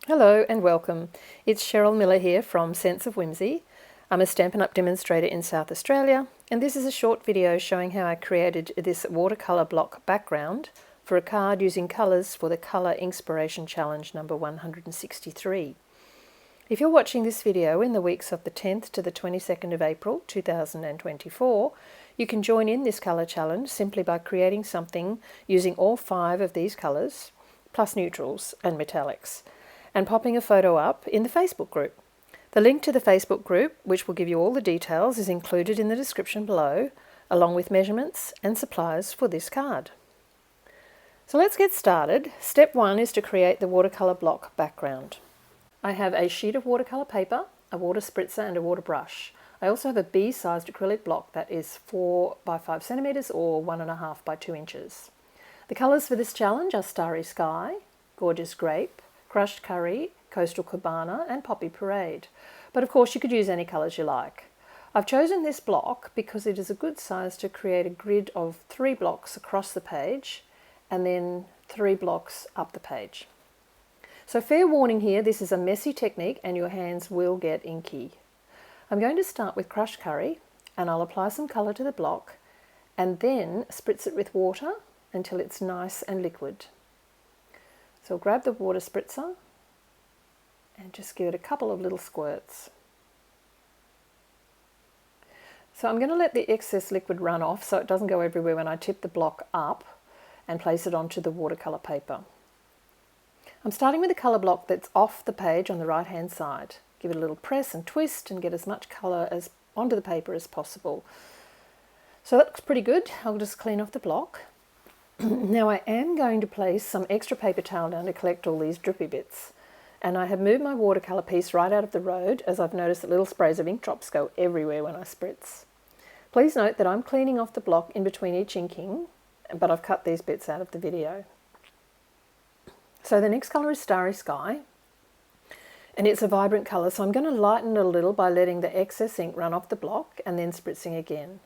Hello and welcome. It's Cheryll Miller here from Sense of Whimsy. I'm a Stampin' Up demonstrator in South Australia, and this is a short video showing how I created this watercolour block background for a card using colours for the Colour INKspiration Challenge number 163. If you're watching this video in the weeks of the 10th to the 22nd of April 2024, you can join in this colour challenge simply by creating something using all 5 of these colours, plus neutrals and metallics, and popping a photo up in the Facebook group. The link to the Facebook group, which will give you all the details, is included in the description below, along with measurements and supplies for this card. So let's get started. Step 1 is to create the watercolour block background. I have a sheet of watercolour paper, a water spritzer and a water brush. I also have a B-sized acrylic block that is 4 by 5 centimetres or 1.5 by 2 inches. The colours for this challenge are Starry Sky, Gorgeous Grape, Crushed Curry, Coastal Cabana and Poppy Parade. But of course you could use any colours you like. I've chosen this block because it is a good size to create a grid of 3 blocks across the page and then 3 blocks up the page. So fair warning here, this is a messy technique and your hands will get inky. I'm going to start with Crushed Curry and I'll apply some colour to the block and then spritz it with water until it's nice and liquid. So I'll grab the water spritzer and just give it a couple of little squirts. So I'm going to let the excess liquid run off so it doesn't go everywhere when I tip the block up and place it onto the watercolour paper. I'm starting with a colour block that's off the page on the right hand side. Give it a little press and twist and get as much colour as onto the paper as possible. So that looks pretty good. I'll just clean off the block. Now I am going to place some extra paper towel down to collect all these drippy bits. And I have moved my watercolour piece right out of the road as I've noticed that little sprays of ink drops go everywhere when I spritz. Please note that I'm cleaning off the block in between each inking, but I've cut these bits out of the video. So the next colour is Starry Sky, and it's a vibrant colour, so I'm going to lighten it a little by letting the excess ink run off the block and then spritzing again.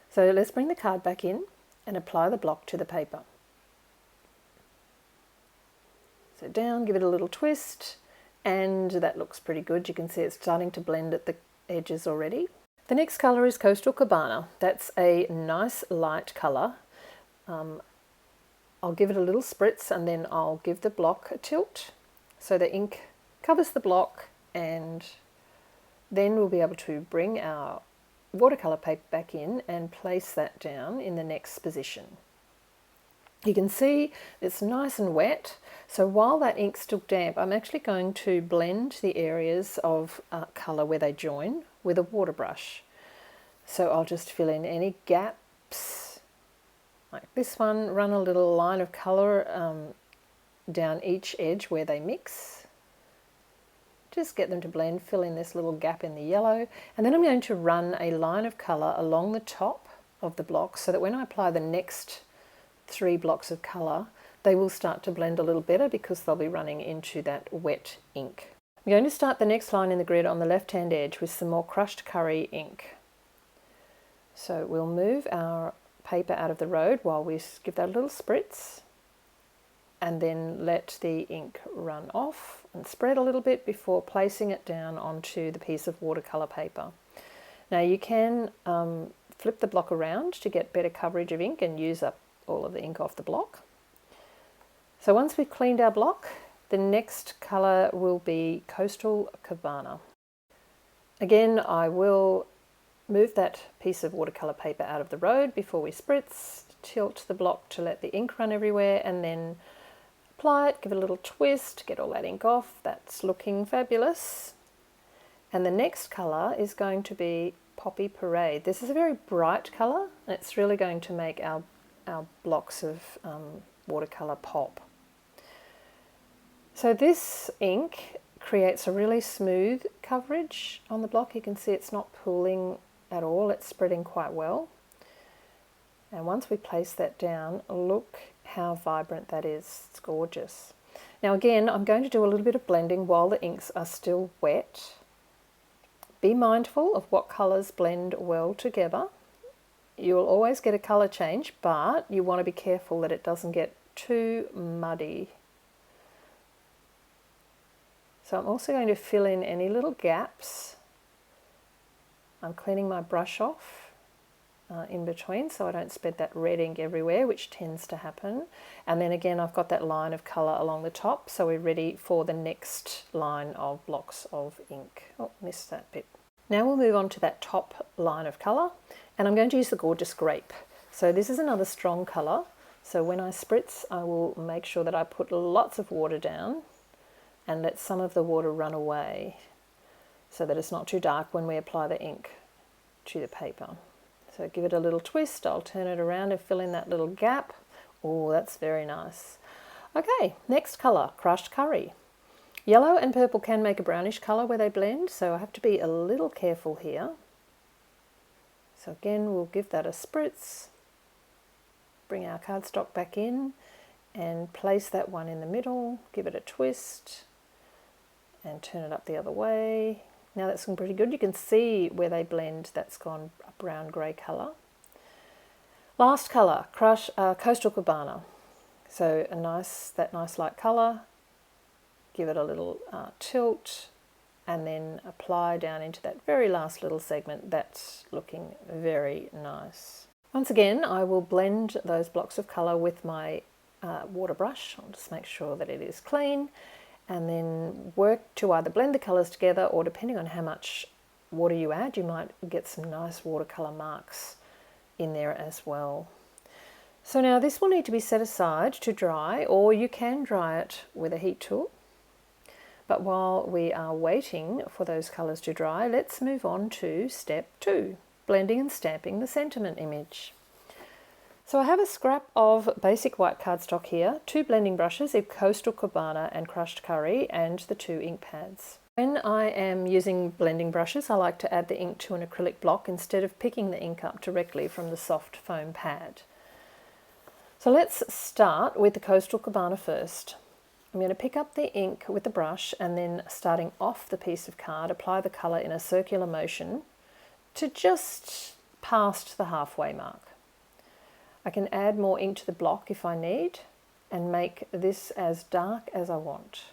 So let's bring the card back in and apply the block to the paper. So down, give it a little twist, and that looks pretty good. You can see it's starting to blend at the edges already. The next colour is Coastal Cabana. That's a nice light colour. I'll give it a little spritz and then I'll give the block a tilt so the ink covers the block, and then we'll be able to bring our watercolour paper back in and place that down in the next position. You can see it's nice and wet, so while that ink's still damp, I'm actually going to blend the areas of colour where they join with a water brush. So I'll just fill in any gaps, like this one, run a little line of colour down each edge where they mix. Just get them to blend, fill in this little gap in the yellow, and then I'm going to run a line of colour along the top of the block so that when I apply the next 3 blocks of colour, they will start to blend a little better because they'll be running into that wet ink. I'm going to start the next line in the grid on the left hand edge with some more Crushed Curry ink. So we'll move our paper out of the road while we give that a little spritz, and then let the ink run off and spread a little bit before placing it down onto the piece of watercolour paper. Now you can flip the block around to get better coverage of ink and use up all of the ink off the block. So once we've cleaned our block, the next colour will be Coastal Cabana. Again, I will move that piece of watercolour paper out of the road before we spritz, tilt the block to let the ink run everywhere, and then apply it, give it a little twist, get all that ink off. That's looking fabulous. And the next colour is going to be Poppy Parade. This is a very bright colour, and it's really going to make our blocks of watercolour pop. So this ink creates a really smooth coverage on the block. You can see it's not pooling at all, it's spreading quite well. And once we place that down, look how vibrant that is. It's gorgeous. Now again, I'm going to do a little bit of blending while the inks are still wet. Be mindful of what colours blend well together. You will always get a colour change, but you want to be careful that it doesn't get too muddy. So I'm also going to fill in any little gaps. I'm cleaning my brush off in between so I don't spread that red ink everywhere, which tends to happen. And then again, I've got that line of colour along the top, so we're ready for the next line of blocks of ink. Oh, missed that bit. Now we'll move on to that top line of colour, and I'm going to use the gorgeous Grape. So this is another strong colour, so when I spritz I will make sure that I put lots of water down and let some of the water run away so that it's not too dark when we apply the ink to the paper. So give it a little twist, I'll turn it around and fill in that little gap. Oh, that's very nice. Okay, next colour, crushed curry. Yellow and purple can make a brownish colour where they blend, so I have to be a little careful here. So again, we'll give that a spritz, bring our cardstock back in and place that one in the middle, give it a twist and turn it up the other way. Now that's looking pretty good. You can see where they blend, that's gone a brown grey colour. Last colour, Coastal Cabana. So that nice light colour, give it a little tilt and then apply down into that very last little segment. That's looking very nice. Once again, I will blend those blocks of colour with my water brush. I'll just make sure that it is clean, and then work to either blend the colours together, or depending on how much water you add, you might get some nice watercolour marks in there as well. So now this will need to be set aside to dry, or you can dry it with a heat tool. But while we are waiting for those colours to dry, let's move on to step 2, blending and stamping the sentiment image. So I have a scrap of basic white cardstock here, 2 blending brushes, a Coastal Cabana and crushed curry, and the 2 ink pads. When I am using blending brushes, I like to add the ink to an acrylic block instead of picking the ink up directly from the soft foam pad. So let's start with the Coastal Cabana first. I'm going to pick up the ink with the brush and then, starting off the piece of card, apply the colour in a circular motion to just past the halfway mark. I can add more ink to the block if I need and make this as dark as I want.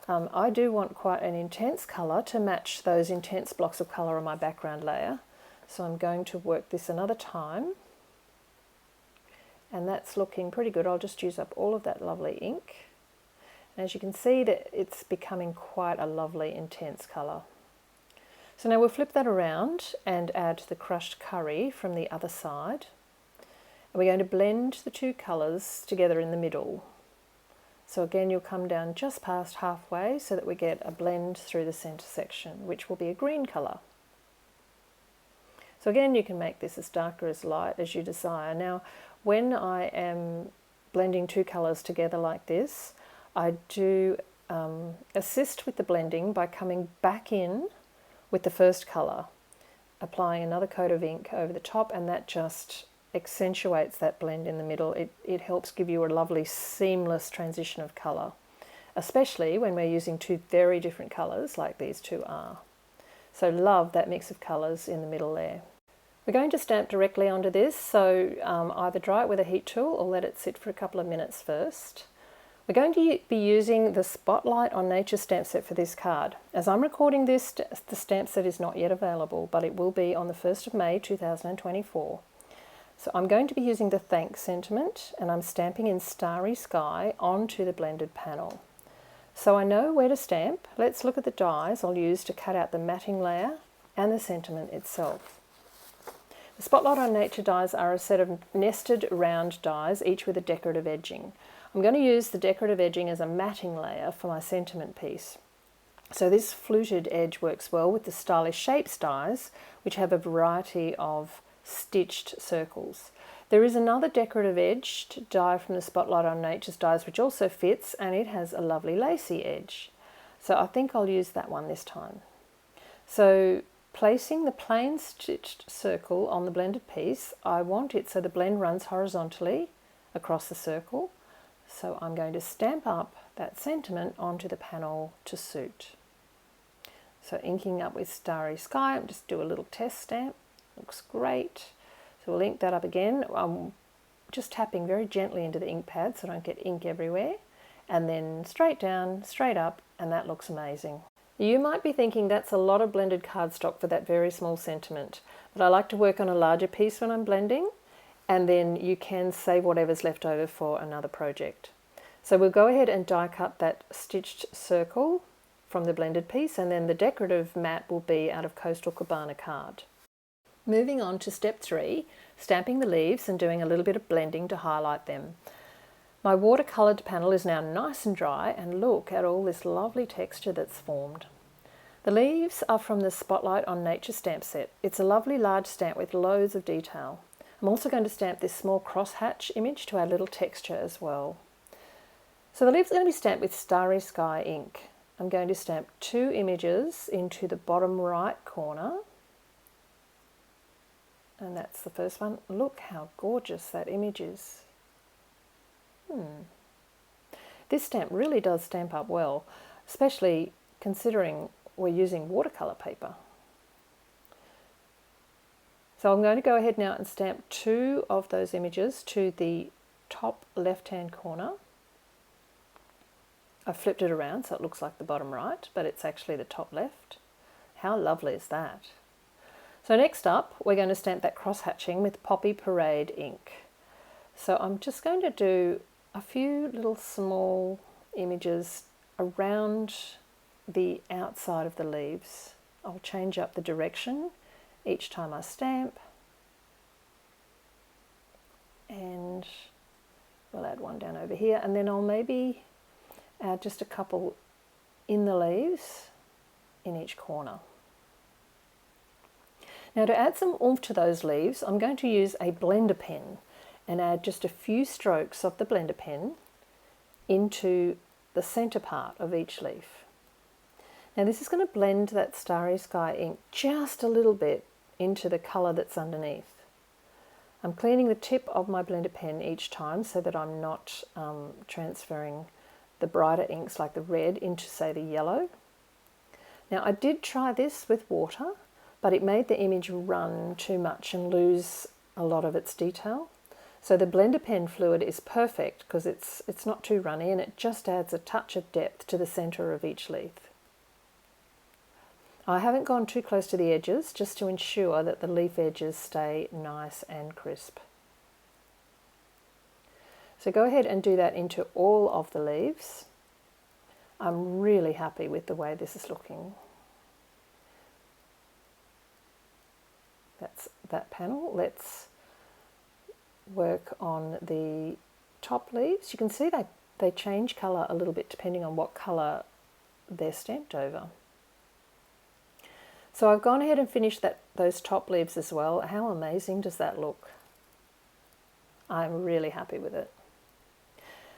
I do want quite an intense colour to match those intense blocks of colour on my background layer, so I'm going to work this another time, and that's looking pretty good. I'll just use up all of that lovely ink. And as you can see, that it's becoming quite a lovely intense colour. So now we'll flip that around and add the crushed curry from the other side. And we're going to blend the 2 colours together in the middle. So again, you'll come down just past halfway so that we get a blend through the centre section, which will be a green colour. So again, you can make this as dark or as light as you desire. Now, when I am blending 2 colours together like this, I do assist with the blending by coming back in with the first colour, applying another coat of ink over the top, and that just accentuates that blend in the middle. It helps give you a lovely seamless transition of colour, especially when we're using 2 very different colours like these 2 are. So love that mix of colours in the middle there. We're going to stamp directly onto this, so either dry it with a heat tool or let it sit for a couple of minutes first. We're going to be using the Spotlight on Nature stamp set for this card. As I'm recording this, the stamp set is not yet available, but it will be on the 1st of May 2024. So I'm going to be using the Thanks sentiment, and I'm stamping in Starry Sky onto the blended panel. So I know where to stamp. Let's look at the dies I'll use to cut out the matting layer and the sentiment itself. The Spotlight on Nature dies are a set of nested round dies, each with a decorative edging. I'm going to use the decorative edging as a matting layer for my sentiment piece. So this fluted edge works well with the Stylish Shapes dies, which have a variety of stitched circles. There is another decorative edged die from the Spotlight on Nature's dies which also fits, and it has a lovely lacy edge. So I think I'll use that one this time. So placing the plain stitched circle on the blended piece, I want it so the blend runs horizontally across the circle. So I'm going to stamp up that sentiment onto the panel to suit. So inking up with Starry Sky, I'll just do a little test stamp. Looks great. So we'll ink that up again. I'm just tapping very gently into the ink pad so I don't get ink everywhere. And then straight down, straight up, and that looks amazing. You might be thinking that's a lot of blended cardstock for that very small sentiment, but I like to work on a larger piece when I'm blending, and then you can save whatever's left over for another project. So we'll go ahead and die cut that stitched circle from the blended piece, and then the decorative mat will be out of Coastal Cabana card. Moving on to step 3, stamping the leaves and doing a little bit of blending to highlight them. My watercoloured panel is now nice and dry, and look at all this lovely texture that's formed. The leaves are from the Spotlight on Nature stamp set. It's a lovely large stamp with loads of detail. I'm also going to stamp this small crosshatch image to add little texture as well. So the leaves are going to be stamped with Starry Sky ink. I'm going to stamp 2 images into the bottom right corner. And that's the first one. Look how gorgeous that image is. This stamp really does stamp up well, especially considering we're using watercolour paper. So I'm going to go ahead now and stamp 2 of those images to the top left-hand corner. I've flipped it around so it looks like the bottom right, but it's actually the top left. How lovely is that? So next up, we're going to stamp that cross-hatching with Poppy Parade ink. So I'm just going to do a few little small images around the outside of the leaves. I'll change up the direction each time I stamp, and we'll add one down over here, and then I'll maybe add just a couple in the leaves in each corner. Now to add some oomph to those leaves, I'm going to use a blender pen and add just a few strokes of the blender pen into the center part of each leaf. Now this is going to blend that Starry Sky ink just a little bit into the colour that's underneath. I'm cleaning the tip of my blender pen each time so that I'm not transferring the brighter inks like the red into, say, the yellow. Now I did try this with water, but it made the image run too much and lose a lot of its detail. So the blender pen fluid is perfect because it's not too runny, and it just adds a touch of depth to the centre of each leaf. I haven't gone too close to the edges, just to ensure that the leaf edges stay nice and crisp. So go ahead and do that into all of the leaves. I'm really happy with the way this is looking. That's that panel. Let's work on the top leaves. You can see they change colour a little bit depending on what colour they're stamped over. So I've gone ahead and finished those top leaves as well. How amazing does that look? I'm really happy with it.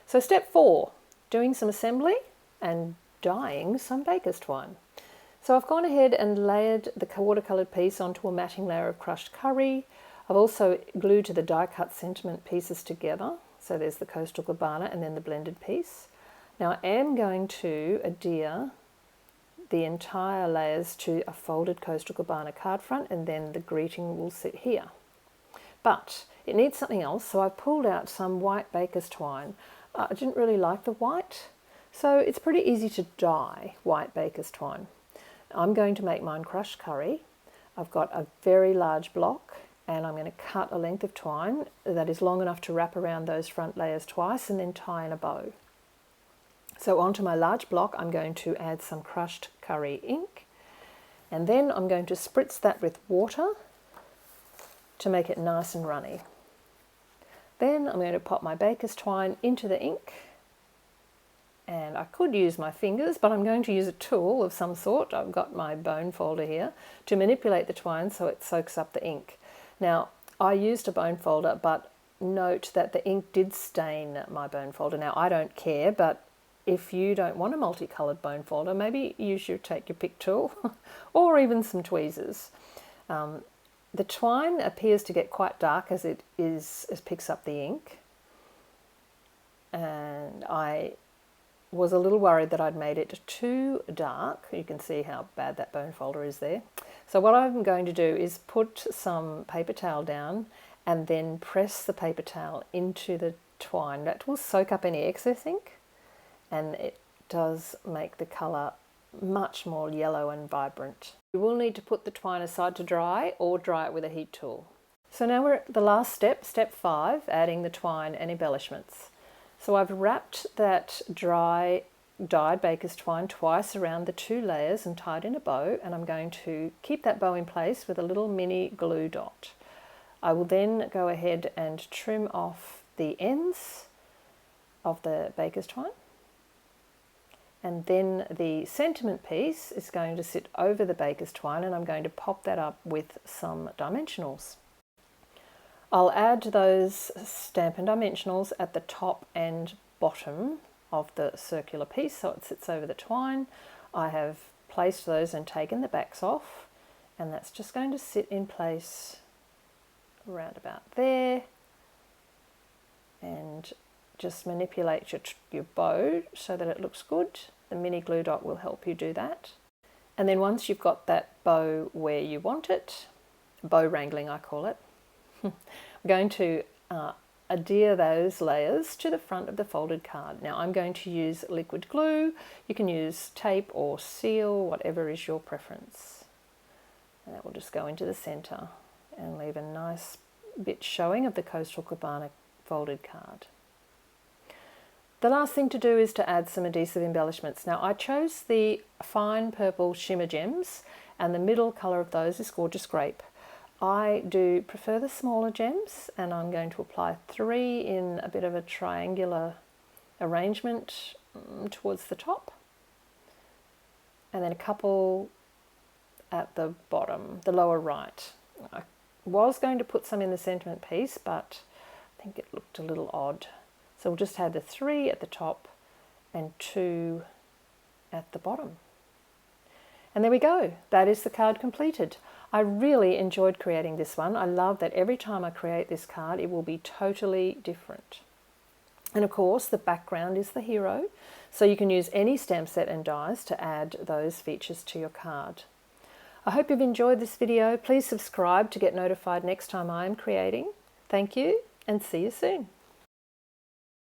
So step 4, doing some assembly and dyeing some baker's twine. So I've gone ahead and layered the watercoloured piece onto a matting layer of crushed curry. I've also glued the die cut sentiment pieces together. So there's the Coastal Cabana and then the blended piece. Now I am going to adhere the entire layers to a folded Coastal Cabana card front, and then the greeting will sit here. But it needs something else, so I pulled out some white baker's twine. I didn't really like the white, so it's pretty easy to dye white baker's twine. I'm going to make mine crushed curry. I've got a very large block, and I'm going to cut a length of twine that is long enough to wrap around those front layers twice and then tie in a bow. So onto my large block, I'm going to add some crushed curry ink, and then I'm going to spritz that with water to make it nice and runny. Then I'm going to pop my baker's twine into the ink, and I could use my fingers, but I'm going to use a tool of some sort. I've got my bone folder here to manipulate the twine so it soaks up the ink. Now, I used a bone folder, but note that the ink did stain my bone folder. Now, I don't care, but if you don't want a multicoloured bone folder, maybe take your pick tool or even some tweezers. The twine appears to get quite dark as it picks up the ink, and I was a little worried that I'd made it too dark. You can see how bad that bone folder is there. So what I'm going to do is put some paper towel down and then press the paper towel into the twine. That will soak up any excess ink, and it does make the colour much more yellow and vibrant. You will need to put the twine aside to dry or dry it with a heat tool. So now we're at the last step, step 5, adding the twine and embellishments. So I've wrapped that dry dyed baker's twine twice around the 2 layers and tied in a bow, and I'm going to keep that bow in place with a little mini glue dot. I will then go ahead and trim off the ends of the baker's twine, and then the sentiment piece is going to sit over the baker's twine, and I'm going to pop that up with some dimensionals. I'll add those Stampin' Dimensionals at the top and bottom of the circular piece so it sits over the twine. I have placed those and taken the backs off, and that's just going to sit in place around about there, and just manipulate your bow so that it looks good. The mini glue dot will help you do that. And then once you've got that bow where you want it, bow wrangling I call it, I'm going to adhere those layers to the front of the folded card. Now I'm going to use liquid glue. You can use tape or seal, whatever is your preference. And that will just go into the center and leave a nice bit showing of the Coastal Cabana folded card. The last thing to do is to add some adhesive embellishments. Now I chose the fine purple shimmer gems, and the middle colour of those is Gorgeous Grape. I do prefer the smaller gems, and I'm going to apply 3 in a bit of a triangular arrangement towards the top, and then a couple at the bottom, the lower right. I was going to put some in the sentiment piece, but I think it looked a little odd. So we'll just add the 3 at the top and 2 at the bottom. And there we go, that is the card completed. I really enjoyed creating this one. I love that every time I create this card it will be totally different. And of course the background is the hero, so you can use any stamp set and dies to add those features to your card. I hope you've enjoyed this video. Please subscribe to get notified next time I am creating. Thank you, and see you soon.